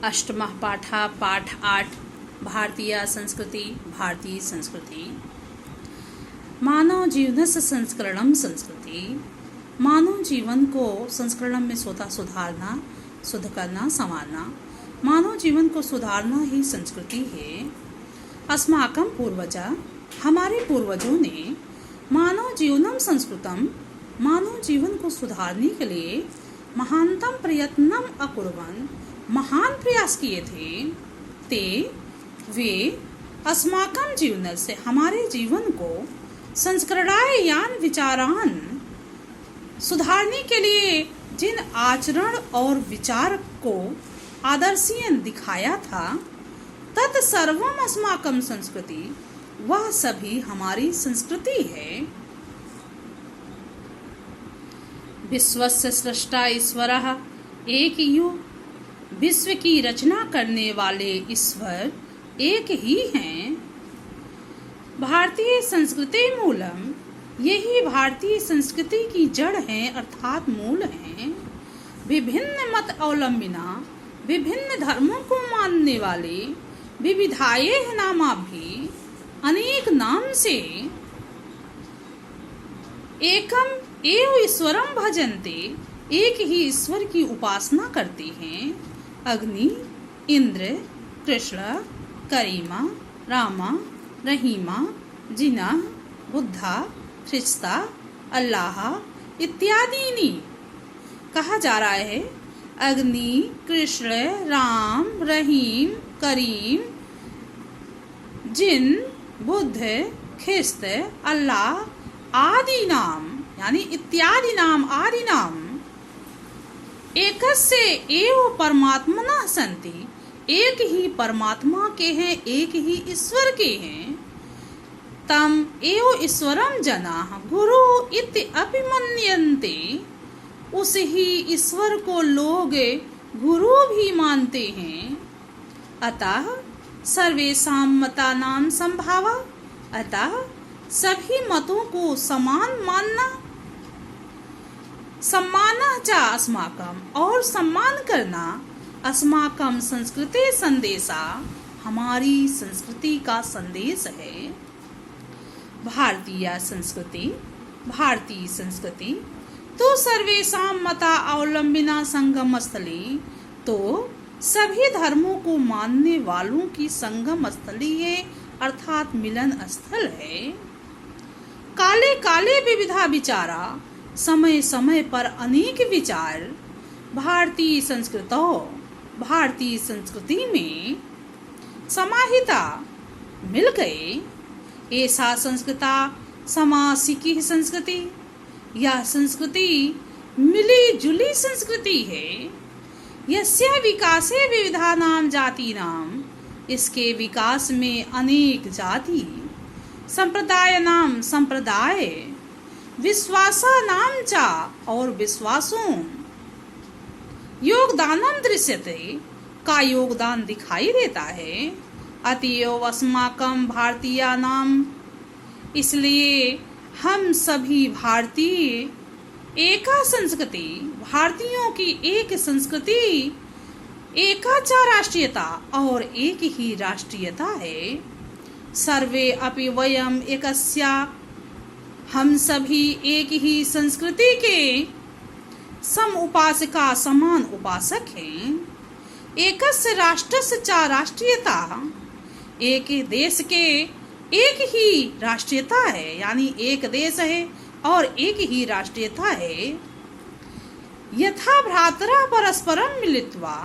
अष्टमः पाठः पाठ 8 भारतीय संस्कृति भारतीय संस्कृति। मानव जीवनस्य संस्करणम संस्कृति। मानव जीवन को संस्करण में स्वतः सुधारना, शुद्ध करना, संवारना। मानव जीवन को सुधारना ही संस्कृति है। अस्माकं पूर्वजा, हमारे पूर्वजों ने मानव जीवनम संस्कृतम, मानव जीवन को सुधारने के लिए महानतम प्रयत्नम अकुर्वन्, महान प्रयास किए थे। वे अस्माकं जीवन से, हमारे जीवन को संस्करणाय यान विचारान, सुधारने के लिए जिन आचरण और विचार को आदर्शीयन दिखाया था, तत् सर्वम अस्माकं संस्कृति, वह सभी हमारी संस्कृति है। विश्वस्य सृष्टा ईश्वरः, एक यू, विश्व की रचना करने वाले ईश्वर एक ही हैं। भारतीय संस्कृति मूलम, यही भारतीय संस्कृति की जड़ है अर्थात मूल है। विभिन्न मत अवलंबिना, विभिन्न धर्मों को मानने वाले, विविधाये नामा भी, अनेक नाम से एकम एव ईश्वरम भजन्ते, एक ही ईश्वर की उपासना करते हैं। अग्नि, इंद्र, कृष्ण, करीमा, रामा, रहीमा, जिना, बुद्धा, ख्रिस्ता, अल्लाह इत्यादि कहा जा रहा है। अग्नि, कृष्ण, राम, रहीम, करीम, जिन, बुद्ध, ख्रिस्त, अल्लाह आदि नाम, यानी इत्यादि नाम, आदि नाम एकस्य एव परमात्मनः सन्ति, एक ही परमात्मा के हैं, एक ही ईश्वर के हैं। तम एव ईश्वरम जनाः गुरु इति अपि मन्यन्ते, उस ही ईश्वर को लोग गुरु भी मानते हैं। अतः सर्वेषां मतानां संभावः, अतः सभी मतों को समान मानना। सम्मानः च अस्माकं, और सम्मान करना। अस्माकं संस्कृति संदेशा, हमारी संस्कृति का संदेश है। भारतीय संस्कृति भारतीय संस्कृति तो सर्वेषां मता अवलंबिना संगम स्थली, तो सभी धर्मों को मानने वालों की संगम स्थली है अर्थात मिलन स्थल है। काले काले विविधा विचारा, समय समय पर अनेक विचार। भारतीय भारतीय संस्कृति में समाहिता मिल गए। ऐसा संस्कृता समासिकी संस्कृति, यह संस्कृति मिली जुली संस्कृति है। यस्य विकासे विविधानां जातीनां, इसके विकास में अनेक जाति, संप्रदाय नाम संप्रदाय, विश्वासा नाम चा, और विश्वासों, योगदानम दृश्यते, का योगदान दिखाई देता है। अतएव अस्माकं भारतीय नाम, इसलिए हम सभी भारतीय एका संस्कृति, भारतीयों की एक संस्कृति, एकाचा राष्ट्रीयता, और एक ही राष्ट्रीयता है। सर्वे अपि वयम एकस्या, हम सभी एक ही संस्कृति के सम उपासका, समान उपासक हैं। एकस्य राष्ट्रस्य च राष्ट्रीयता, एक देश के एक ही राष्ट्रीयता है, यानी एक देश है और एक ही राष्ट्रीयता है। यथा भ्रातरः परस्परं मिलित्वा,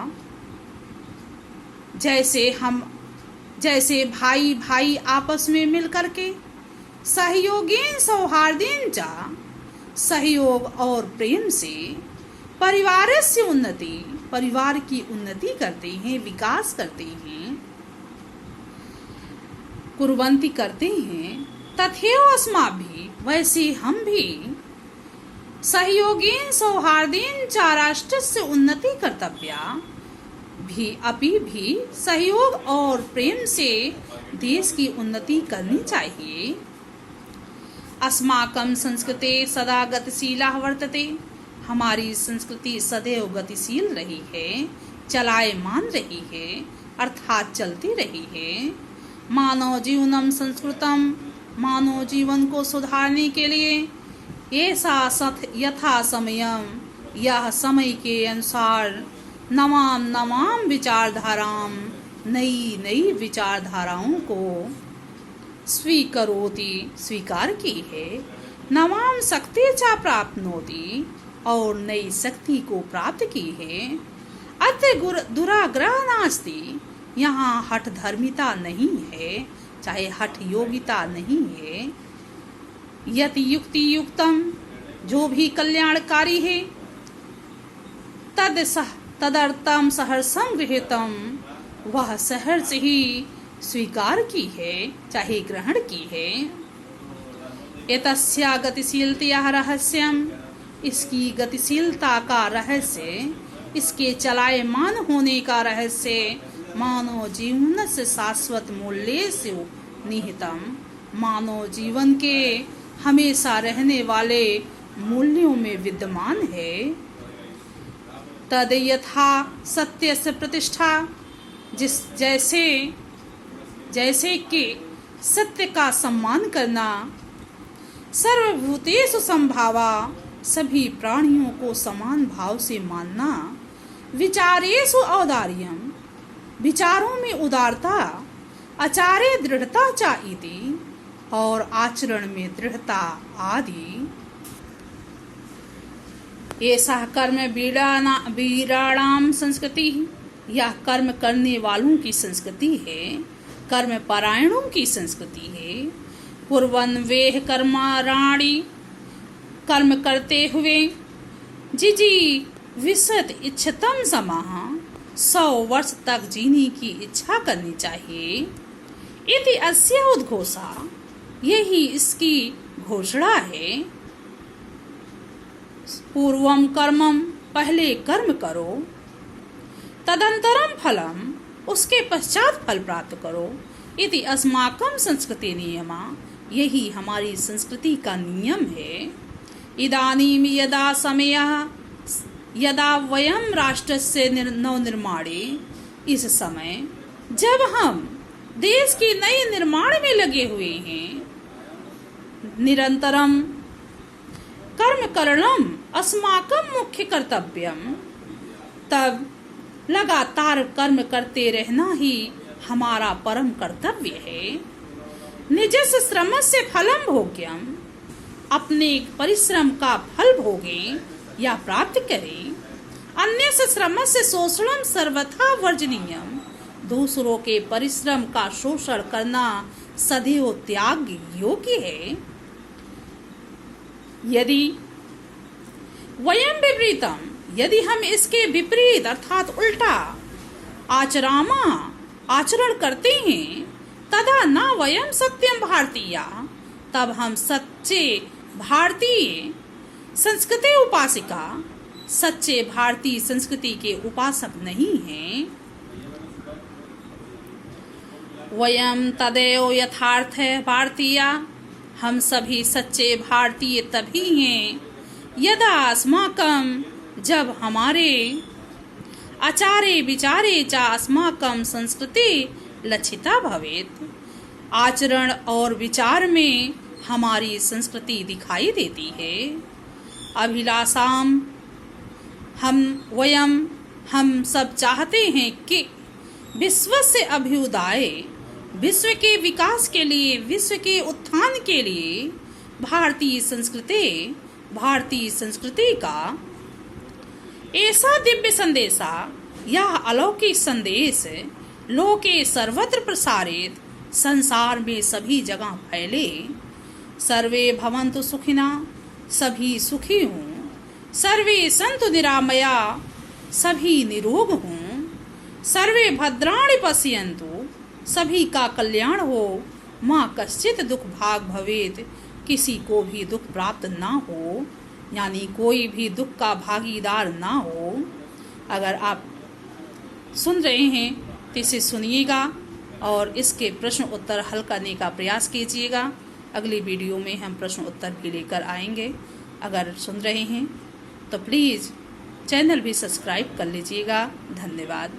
जैसे भाई भाई आपस में मिल करके, सहयोगेन सौहार्देन च, सहयोग और प्रेम से, परिवारस्य उन्नति, परिवार की उन्नति करते हैं, विकास करते हैं, कुर्वन्ति करते हैं। तथैव अस्माभिः, वैसे हम भी, सहयोगेन सौहार्देन च राष्ट्रस्य उन्नति कर्तव्या, भी सहयोग और प्रेम से देश की उन्नति करनी चाहिए। अस्माकं संस्कृते सदा गतिशीला वर्तते, हमारी संस्कृति सदैव गतिशील रही है। चलायमान रही है, अर्थात चलती रही है। मानव जीवनम संस्कृतम, मानव जीवन को सुधारने के लिए ऐसा यथा समयम, यह समय के अनुसार नवाम नवाम विचारधाराम, नई नई विचारधाराओं को स्वीकरोति, स्वीकार की है। नवाम शक्ति चा प्राप्नोति, और नई शक्ति को प्राप्त की है। अत्र दुराग्रह नास्ति, यहाँ हठ धर्मिता नहीं है, चाहे हठ योगिता नहीं है। यति युक्ति युक्तम, जो भी कल्याणकारी है, तदर्थम सहर्षम गृहीतम, वह सहर्ष ही स्वीकार की है, चाहे ग्रहण की है। एतस्या गतिशीलता रहस्यम, इसकी गतिशीलता का रहस्य, इसके चलायमान होने का रहस्य मानव जीवन से शाश्वत मूल्य से निहितम, मानव जीवन के हमेशा रहने वाले मूल्यों में विद्यमान है। तद यथा सत्य से प्रतिष्ठा, जैसे कि सत्य का सम्मान करना, सर्वभूतेषु संभावा, सभी प्राणियों को समान भाव से मानना, विचारेषु औदार्यम, विचारों में उदारता, आचार्य दृढ़ता चाइति, और आचरण में दृढ़ता आदि। ऐसा कर्म वीराणाम संस्कृति, यह कर्म करने वालों की संस्कृति है, कर्म परायणों की संस्कृति है। पूर्वन वेह कर्माराणी, कर्म करते हुए जिजी विशत इच्छतम समाह, 100 वर्ष तक जीने की इच्छा करनी चाहिए। इति अस्य उद्घोषा, यही इसकी घोषणा है। पूर्वम कर्मम, पहले कर्म करो, तदंतरम फलम, उसके पश्चात फल प्राप्त करो। इति अस्माकं संस्कृति नियमा, यही हमारी संस्कृति का नियम है। इदानीम यदा समयः, यदा वयम राष्ट्रस्य नवनिर्माणे, इस समय जब हम देश के नए निर्माण में लगे हुए हैं। निरंतरम कर्म करणम अस्माकं मुख्य कर्तव्यम, तब लगातार कर्म करते रहना ही हमारा परम कर्तव्य है। निजस्य श्रमस्य फलम भोग्यम, अपने परिश्रम का फल भोगें या प्राप्त करें। अन्यस्य श्रमस्य शोषणम सर्वथा वर्जनीयम, दूसरों के परिश्रम का शोषण करना सदैव त्याग योग्य है। यदि वयम विपरीतम, यदि हम इसके विपरीत अर्थात उल्टा आचरण करते हैं, तदा न वयम सत्यम भारतीय, तब हम सच्चे भारतीय संस्कृति उपासिका, सच्चे भारतीय संस्कृति के उपासक नहीं हैं। वयम तदेव यथार्थ भारतीय, हम सभी सच्चे भारतीय तभी हैं यदा अस्माकं, जब हमारे आचारे विचारे च अस्माकं संस्कृति लक्षिता भवेत्, आचरण और विचार में हमारी संस्कृति दिखाई देती है। अभिलाषाम, हम सब चाहते हैं कि विश्व से अभ्युदय, विश्व के विकास के लिए, विश्व के उत्थान के लिए भारतीय संस्कृति का ऐसा दिव्य संदेशा, यह अलौकिक संदेश लोके सर्वत्र प्रसारित, संसार में सभी जगह फैले। सर्वे भवन्तु सुखिना, सभी सुखी हों। सर्वे सन्तु निरामया, सभी निरोग हों। सर्वे भद्राणि पश्यन्तु, सभी का कल्याण हो। माँ कश्चित दुख भाग भवेत, किसी को भी दुख प्राप्त ना हो, यानी कोई भी दुख का भागीदार ना हो। अगर आप सुन रहे हैं तो इसे सुनिएगा और इसके प्रश्न उत्तर हल करने का प्रयास कीजिएगा। अगली वीडियो में हम प्रश्न उत्तर भी लेकर आएंगे। अगर सुन रहे हैं तो प्लीज़ चैनल भी सब्सक्राइब कर लीजिएगा। धन्यवाद।